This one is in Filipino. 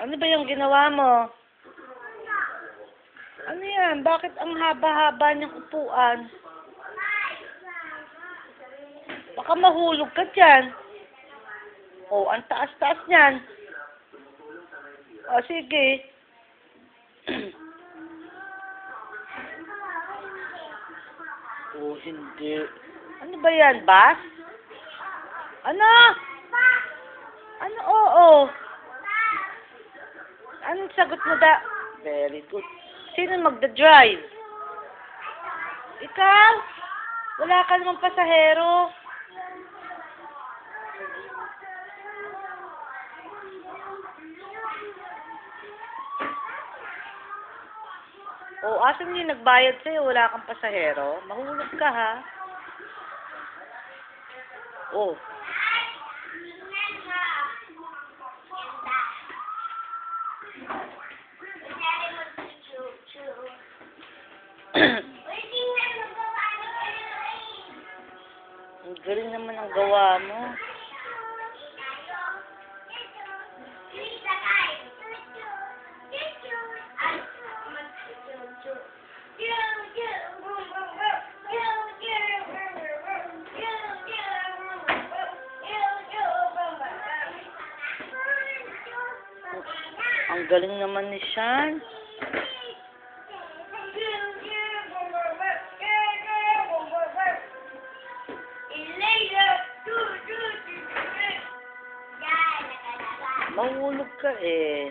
Ano ba yung ginawa mo? Ano yan? Bakit ang haba-haba niyang upuan? Baka mahulog ka dyan. Oh, ang taas-taas niyan. O, sige. Oh, hindi. Ano ba yan, bus? Ano? Ano, oo? Anong sagot mo da? Very good. Sino magda-drive? Ikaw? Wala ka namang pasahero. O, asan yung nagbayad sa'yo? Wala kang pasahero? Mahulog ka, ha? Oh. Ang galing naman ang gawa mo. Ang galing naman ni Sean. Mahulog ka eh.